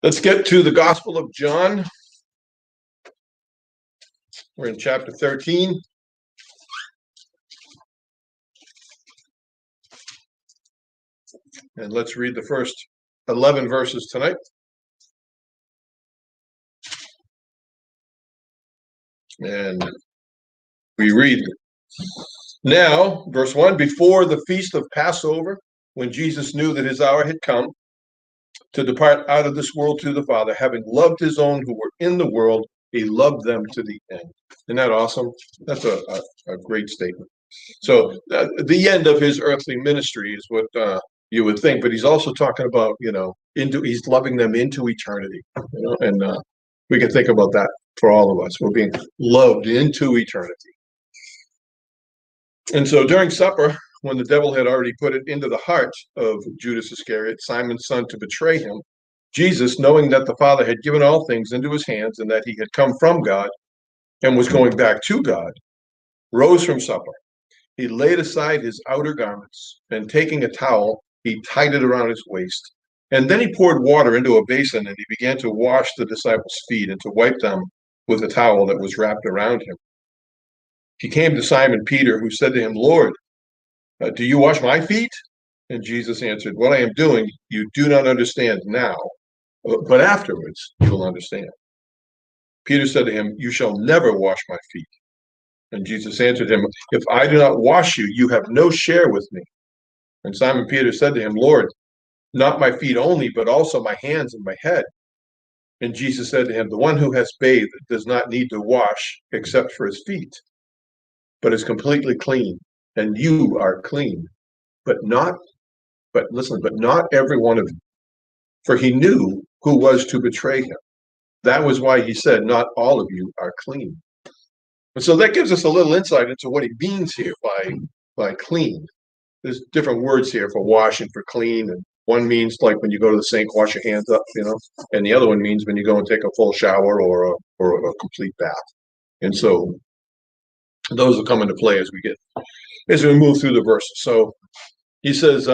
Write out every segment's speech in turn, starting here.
Let's get to the Gospel of John. We're in chapter 13. And let's read the first 11 verses tonight. And we read, now, verse 1, before the feast of Passover, when Jesus knew that his hour had come to depart out of this world to the Father, having loved his own who were in the world, he loved them to the end. Isn't that awesome? That's a great statement. So the end of his earthly ministry is what you would think, but he's also talking about, he's loving them into eternity, and we can think about that for all of us. We're being loved into eternity. And so during supper, when the devil had already put it into the heart of Judas Iscariot, Simon's son, to betray him, Jesus, knowing that the Father had given all things into his hands and that he had come from God and was going back to God, rose from supper. He laid aside his outer garments, and taking a towel, he tied it around his waist. And then he poured water into a basin, and he began to wash the disciples' feet and to wipe them with a towel that was wrapped around him. He came to Simon Peter, who said to him, Lord, do you wash my feet? And Jesus answered, what I am doing you do not understand now, but afterwards you will understand. Peter said to him, you shall never wash my feet. And Jesus answered him, if I do not wash you, you have no share with me. And Simon Peter said to him, Lord, not my feet only, but also my hands and my head. And Jesus said to him, the one who has bathed does not need to wash except for his feet, but is completely clean. And you are clean, but not every one of you. For he knew who was to betray him. That was why he said, not all of you are clean. And so that gives us a little insight into what he means here by clean. There's different words here for wash and for clean. And one means like when you go to the sink, wash your hands up, and the other one means when you go and take a full shower or a complete bath. And so those will come into play as we move through the verses. So he says,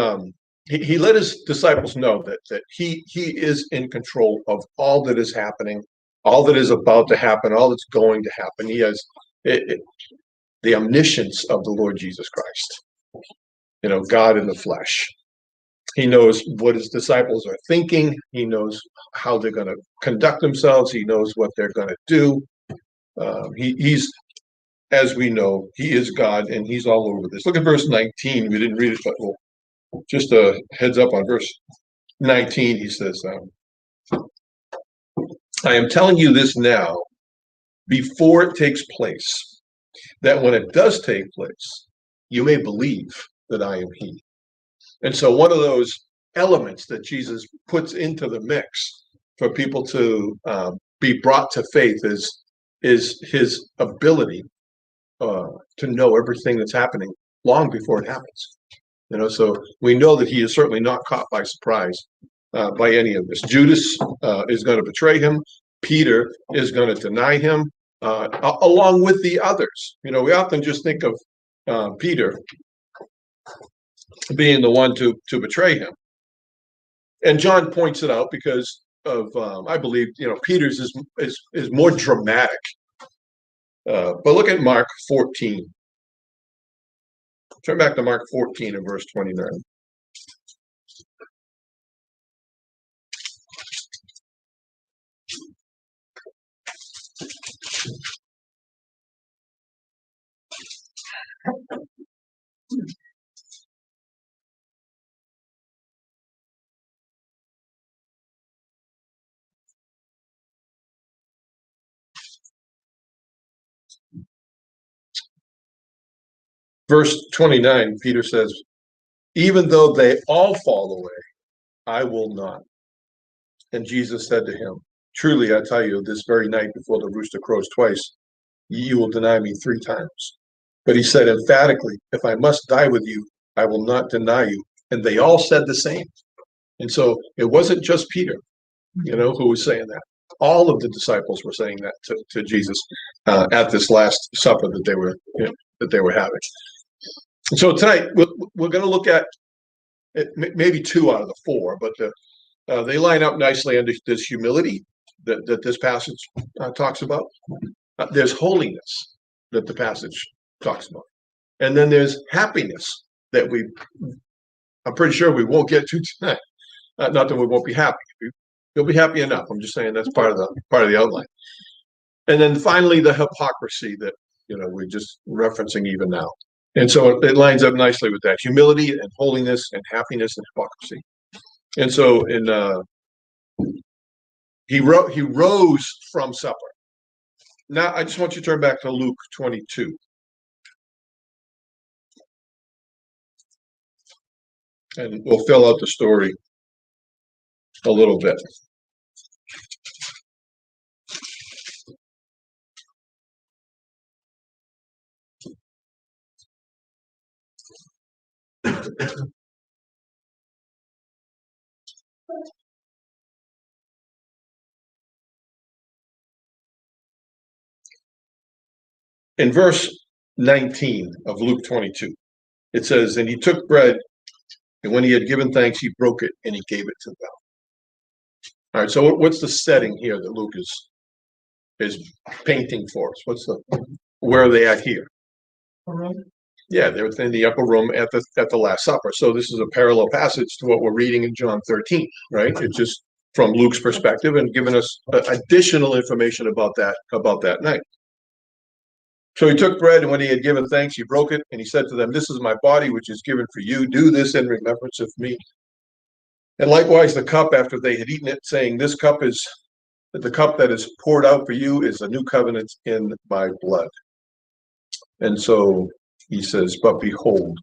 he let his disciples know that he is in control of all that is happening, all that is about to happen, all that's going to happen. He has the omniscience of the Lord Jesus Christ, God in the flesh. He knows what his disciples are thinking. He knows how they're going to conduct themselves. He knows what they're going to do. He's, as we know, he is God, and he's all over this. Look at verse 19. We didn't read it, but just a heads up on verse 19. He says, I am telling you this now, before it takes place, that when it does take place, you may believe that I am he. And so one of those elements that Jesus puts into the mix for people to be brought to faith is his ability to know everything that's happening long before it happens. So we know that he is certainly not caught by surprise by any of this. Judas is going to betray him. Peter is going to deny him, along with the others. We often just think of Peter being the one to betray him. And John points it out because of, I believe, Peter's is more dramatic. But look at Mark 14. Turn back to Mark 14 and verse 29. Verse 29, Peter says, even though they all fall away, I will not. And Jesus said to him, truly, I tell you, this very night before the rooster crows twice, you will deny me 3 times. But he said emphatically, if I must die with you, I will not deny you. And they all said the same. And so it wasn't just Peter, who was saying that. All of the disciples were saying that to Jesus at this last supper that they were having. And so tonight we're going to look at maybe 2 out of the 4, but They line up nicely under this humility that this passage talks about. There's holiness that the passage talks about. And then there's happiness that I'm pretty sure we won't get to tonight. Not that we won't be happy. You'll be happy enough. I'm just saying that's part of the outline. And then finally, the hypocrisy that we're just referencing even now. And so it lines up nicely with that humility and holiness and happiness and hypocrisy. And so he rose from supper. Now I just want you to turn back to Luke 22. And we'll fill out the story a little bit. In verse 19 of Luke 22, it says, "And he took bread, and when he had given thanks, he broke it, and he gave it to them." All right, so what's the setting here that Luke is painting for us? Where are they at here? Yeah, they're in the upper room at the Last Supper. So this is a parallel passage to what we're reading in John 13, right? It's just from Luke's perspective and giving us additional information about that night. So he took bread, and when he had given thanks, he broke it, and he said to them, "This is my body, which is given for you. Do this in remembrance of me." And likewise the cup after they had eaten it, saying, "This cup is the cup that is poured out for you is a new covenant in my blood." And so he says, "But behold,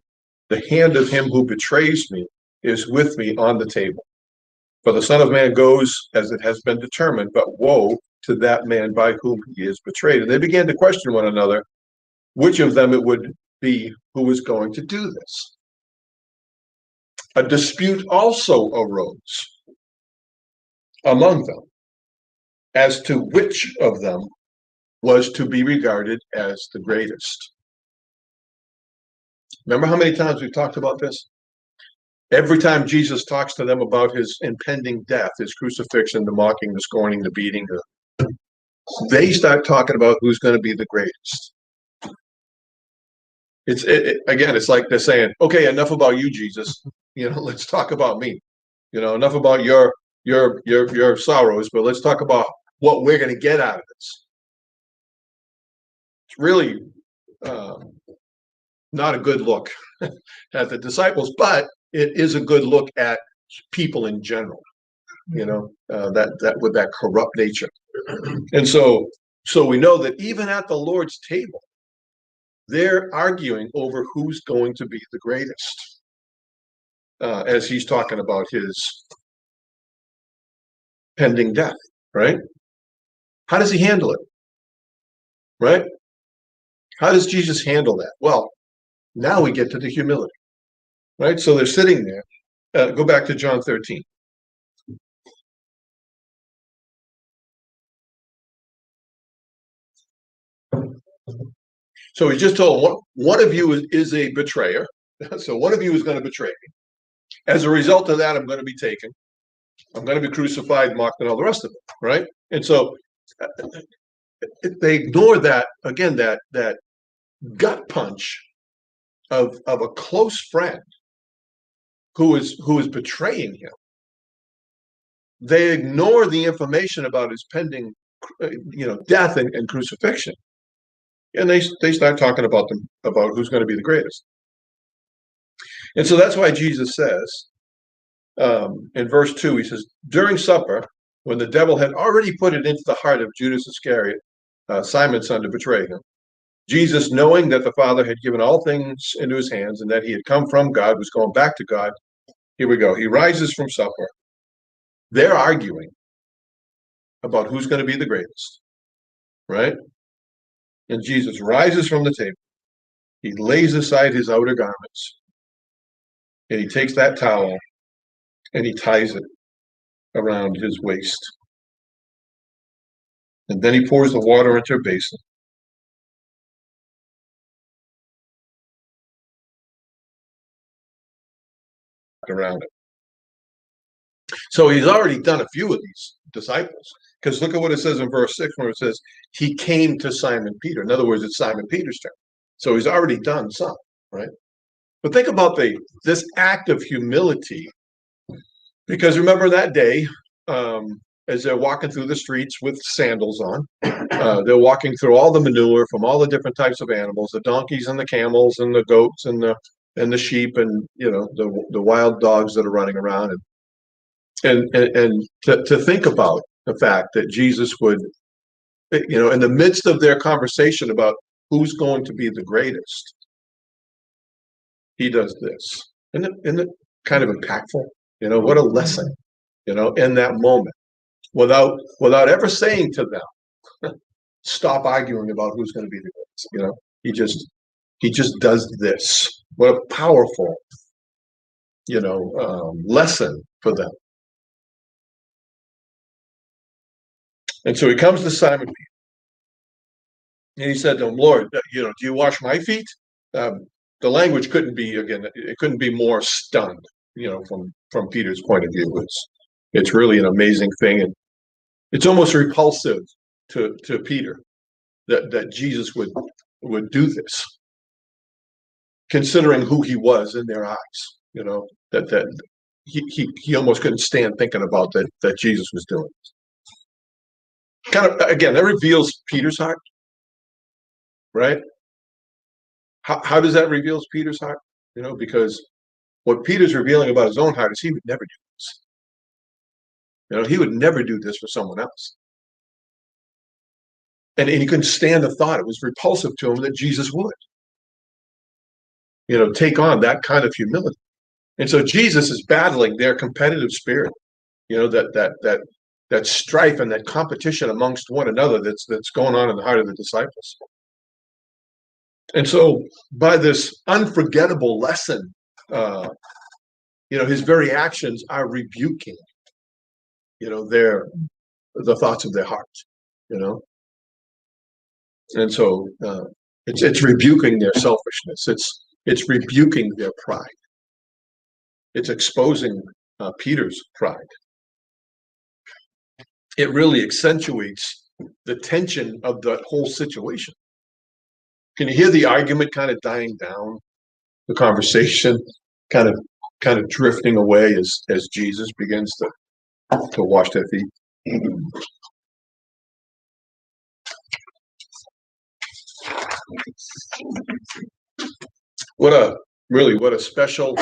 the hand of him who betrays me is with me on the table. For the Son of Man goes as it has been determined, but woe to that man by whom he is betrayed." And they began to question one another, which of them it would be who was going to do this. A dispute also arose among them as to which of them was to be regarded as the greatest. Remember how many times we've talked about this? Every time Jesus talks to them about his impending death, his crucifixion, the mocking, the scorning, the beating, they start talking about who's going to be the greatest. Again, it's like they're saying, "Okay, enough about you, Jesus. Let's talk about me. Enough about your sorrows, but let's talk about what we're going to get out of this." It's really not a good look at the disciples, but it is a good look at people in general. That with that corrupt nature. And so we know that even at the Lord's table, they're arguing over who's going to be the greatest, as he's talking about his pending death, right? How does he handle it, right? How does Jesus handle that? Well, now we get to the humility, right? So they're sitting there. Go back to John 13. So he just told one of you is a betrayer. So one of you is going to betray me. As a result of that, I'm going to be taken. I'm going to be crucified, mocked, and all the rest of it, right? And so they ignore that, again, that gut punch of a close friend who is betraying him. They ignore the information about his pending death and crucifixion. And they start talking about who's going to be the greatest. And so that's why Jesus says, in verse 2, he says, "During supper, when the devil had already put it into the heart of Judas Iscariot, Simon's son, to betray him, Jesus, knowing that the Father had given all things into his hands and that he had come from God, was going back to God." Here we go. He rises from supper. They're arguing about who's going to be the greatest, right? And Jesus rises from the table. He lays aside his outer garments, and he takes that towel and he ties it around his waist. And then he pours the water into a basin. Around it. So he's already done a few of these disciples. Because look at what it says in verse 6, where it says, he came to Simon Peter. In other words, it's Simon Peter's turn. So he's already done some, right? But think about this act of humility. Because remember that day, as they're walking through the streets with sandals on, they're walking through all the manure from all the different types of animals, the donkeys and the camels and the goats and the sheep and the wild dogs that are running around. And to think about the fact that Jesus would, in the midst of their conversation about who's going to be the greatest, he does this. Isn't it kind of impactful? What a lesson, in that moment, without ever saying to them, stop arguing about who's going to be the greatest. He just does this. What a powerful, lesson for them. And so he comes to Simon Peter, and he said to him, Lord, do you wash my feet? The language couldn't be more stunned, from Peter's point of view. It's really an amazing thing, and it's almost repulsive to Peter that Jesus would do this, considering who he was in their eyes. That he almost couldn't stand thinking about that Jesus was doing. Kind of, again, that reveals Peter's heart, right? How does that reveal Peter's heart? Because what Peter's revealing about his own heart is he would never do this. He would never do this for someone else. And he couldn't stand the thought. It was repulsive to him that Jesus would, take on that kind of humility. And so Jesus is battling their competitive spirit, that strife and that competition amongst one another that's going on in the heart of the disciples. And so by this unforgettable lesson, his very actions are rebuking, the thoughts of their heart, And so it's rebuking their selfishness. It's rebuking their pride. It's exposing Peter's pride. It really accentuates the tension of the whole situation. Can you hear the argument kind of dying down? The conversation kind of drifting away as Jesus begins to wash their feet. What a special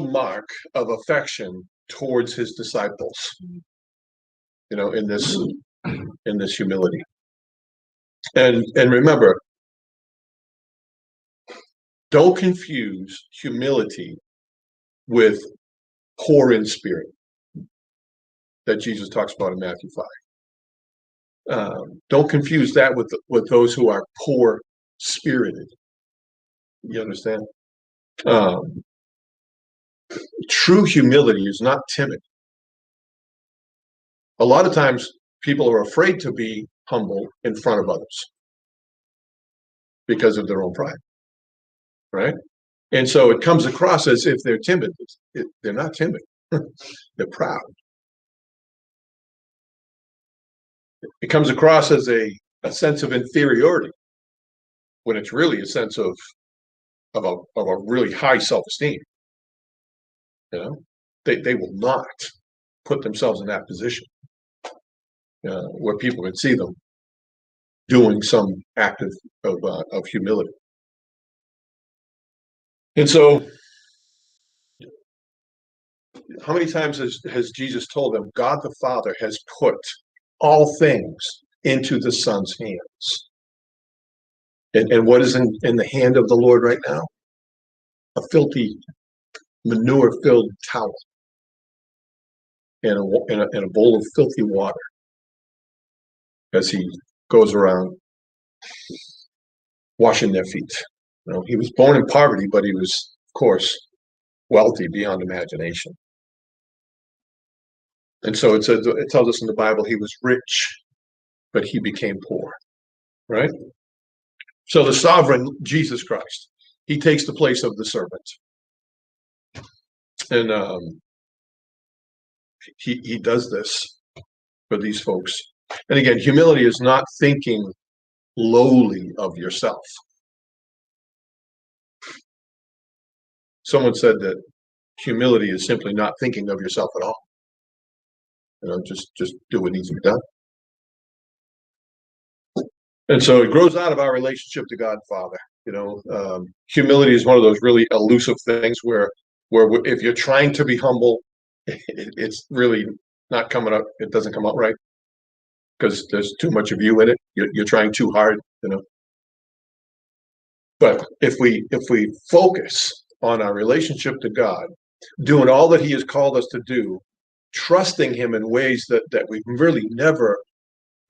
mark of affection towards his disciples, in this humility. And remember, don't confuse humility with poor in spirit that Jesus talks about in Matthew 5. Don't confuse that with those who are poor spirited. You understand? True humility is not timid. A lot of times people are afraid to be humble in front of others because of their own pride, right? And so it comes across as if they're timid. They're not timid. They're proud. It comes across as a sense of inferiority when it's really a sense of a really high self-esteem. They will not put themselves in that position where people can see them doing some act of humility. And so, how many times has Jesus told them, God the Father has put all things into the Son's hands? And what is in the hand of the Lord right now? A filthy, manure-filled towel and a bowl of filthy water as he goes around washing their feet. He was born in poverty, but he was, of course, wealthy beyond imagination. And so it tells us in the Bible he was rich, but he became poor, right? So the sovereign Jesus Christ, he takes the place of the servant. And he does this for these folks. And again, humility is not thinking lowly of yourself. Someone said that humility is simply not thinking of yourself at all. Just do what needs to be done. And so it grows out of our relationship to God Father. Humility is one of those really elusive things where if you're trying to be humble, it's really not coming up. It doesn't come out right because there's too much of you in it. You're trying too hard. But if we focus on our relationship to God, doing all that He has called us to do, trusting Him in ways that we've really never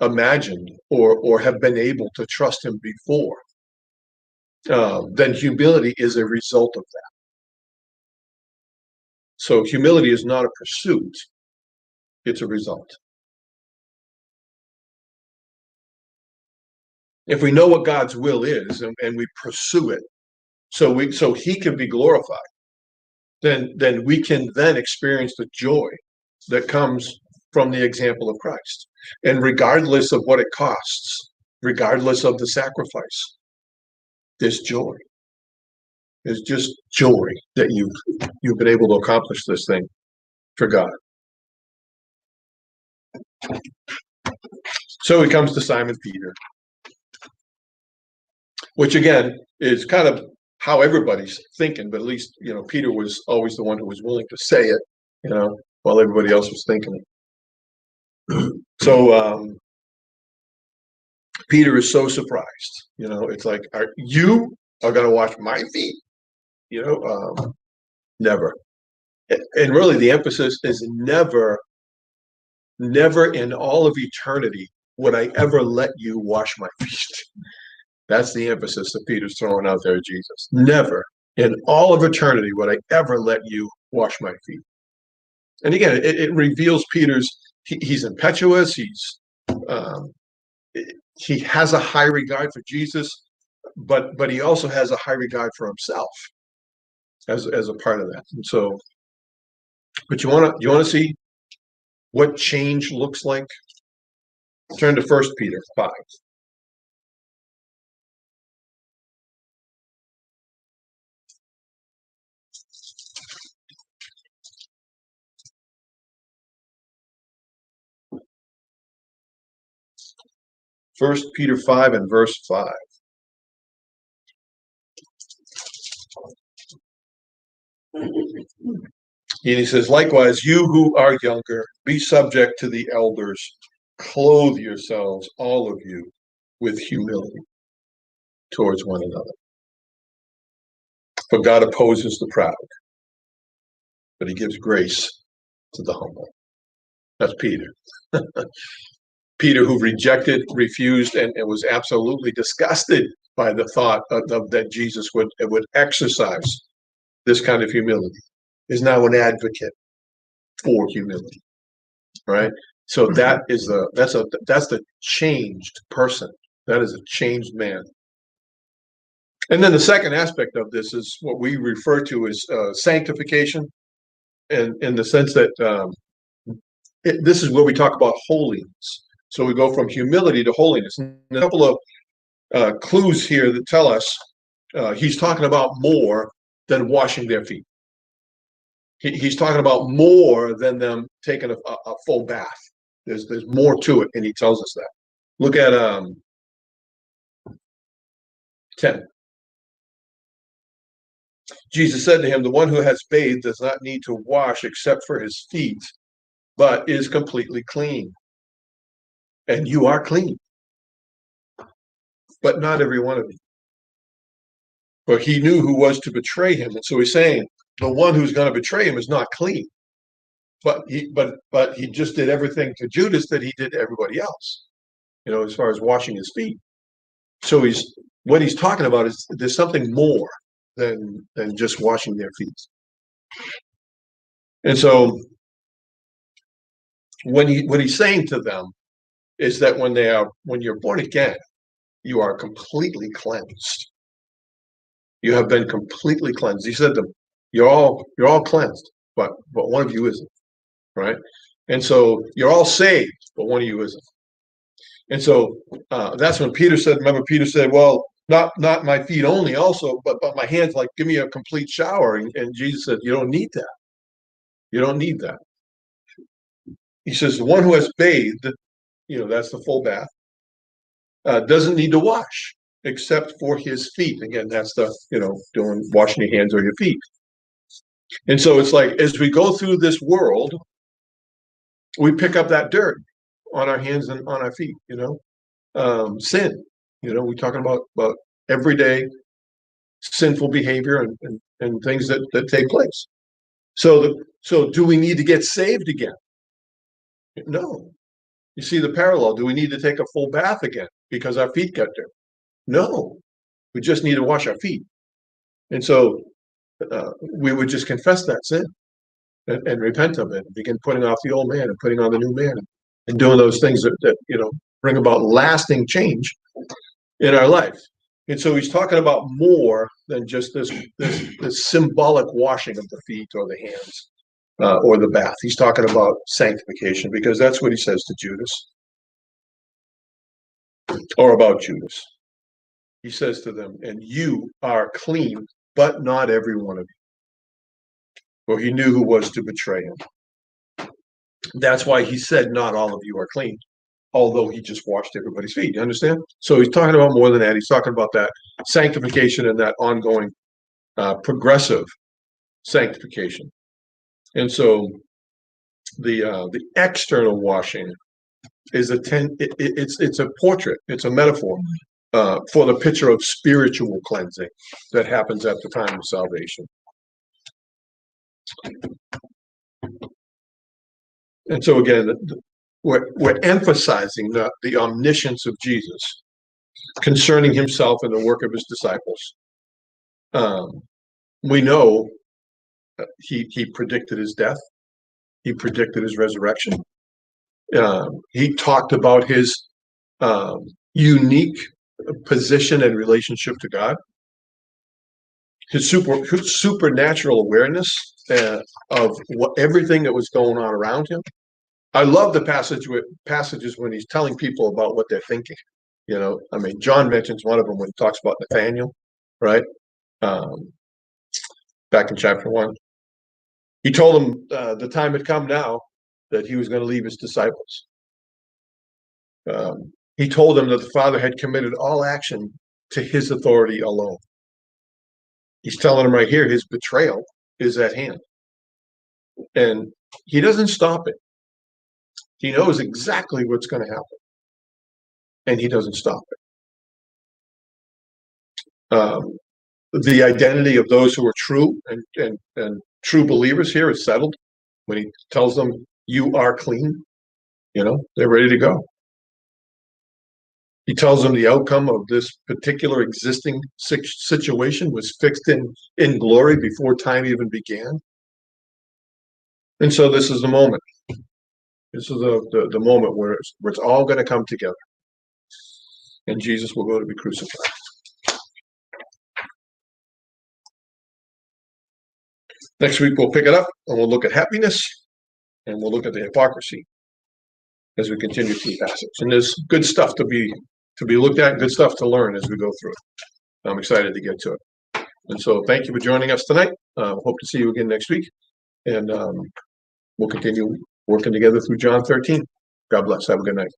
imagined or have been able to trust Him before, then humility is a result of that. So humility is not a pursuit, it's a result. If we know what God's will is and we pursue it so He can be glorified, then we can then experience the joy that comes from the example of Christ. And regardless of what it costs, regardless of the sacrifice, there's joy. There's just joy that you've been able to accomplish this thing for God. So he comes to Simon Peter, which again is kind of how everybody's thinking, but at least Peter was always the one who was willing to say it, while everybody else was thinking it. So Peter is so surprised. It's like, you are going to wash my feet? Never. And really the emphasis is never in all of eternity would I ever let you wash my feet. That's the emphasis that Peter's throwing out there, Jesus. Never in all of eternity would I ever let you wash my feet. And again, it reveals Peter's, he's impetuous, he has a high regard for Jesus, but he also has a high regard for himself as a part of that. And so, but you want to see what change looks like? Turn to 1 Peter 5. 1 Peter 5 and verse 5. And he says, likewise, you who are younger, be subject to the elders. Clothe yourselves, all of you, with humility towards one another. For God opposes the proud, but He gives grace to the humble. That's Peter. Peter, who rejected, refused, and was absolutely disgusted by the thought that Jesus would exercise this kind of humility, is now an advocate for humility, right? So that's the changed person. That is a changed man. And then the second aspect of this is what we refer to as sanctification, and in the sense that this is where we talk about holiness. So we go from humility to holiness. And a couple of clues here that tell us he's talking about more than washing their feet. He's talking about more than them taking a full bath. There's more to it, and he tells us that. Look at 10. Jesus said to him, the one who has bathed does not need to wash except for his feet, but is completely clean. And you are clean, but not every one of you. For he knew who was to betray him. And so he's saying the one who's going to betray him is not clean. But he just did everything to Judas that he did to everybody else, as far as washing his feet. So what he's talking about is there's something more than just washing their feet. And so what he's saying to them is that when you're born again, you are completely cleansed. You have been completely cleansed. He said to them, you're all cleansed, but one of you isn't, right? And so you're all saved, but one of you isn't. And so that's when Peter said, remember, Peter said, well, not my feet only also, but my hands, like, give me a complete shower. And Jesus said, you don't need that. You don't need that. He says, the one who has bathed, that's the full bath, doesn't need to wash except for his feet. Again, that's the, washing your hands or your feet. And so it's like, as we go through this world, we pick up that dirt on our hands and on our feet, sin. We're talking about everyday sinful behavior and things that take place. So do we need to get saved again? No. You see the parallel. Do we need to take a full bath again because our feet got dirty? No. We just need to wash our feet. And so we would just confess that sin and repent of it and begin putting off the old man and putting on the new man and doing those things that bring about lasting change in our life. And so he's talking about more than just this symbolic washing of the feet or the hands or the bath. He's talking about sanctification, because that's what he says to Judas, or about Judas. He says to them, and you are clean, but not every one of you. For he knew who was to betray him. That's why he said, not all of you are clean, although he just washed everybody's feet. You understand? So he's talking about more than that. He's talking about that sanctification and that ongoing progressive sanctification. And so the external washing is it's a portrait, it's a metaphor for the picture of spiritual cleansing that happens at the time of salvation. And so again, we're emphasizing the omniscience of Jesus concerning himself and the work of his disciples. We know he predicted his death. He predicted his resurrection. He talked about his unique position and relationship to God. His supernatural awareness of everything that was going on around him. I love the passages when he's telling people about what they're thinking. John mentions one of them when he talks about Nathaniel, right? Back in chapter 1. He told him the time had come now that he was going to leave his disciples. He told them that the Father had committed all action to his authority alone. He's telling him right here his betrayal is at hand. And he doesn't stop it. He knows exactly what's going to happen. And he doesn't stop it. The identity of those who are true and true believers here is settled when he tells them, you are clean. They're ready to go. He tells them the outcome of this particular existing situation was fixed in glory before time even began. And so this is the moment. This is the moment where it's all going to come together. And Jesus will go to be crucified. Next week we'll pick it up and we'll look at happiness and we'll look at the hypocrisy as we continue through the passage. And there's good stuff to be looked at, good stuff to learn as we go through it. I'm excited to get to it. And so thank you for joining us tonight. Hope to see you again next week. And we'll continue working together through John 13. God bless. Have a good night.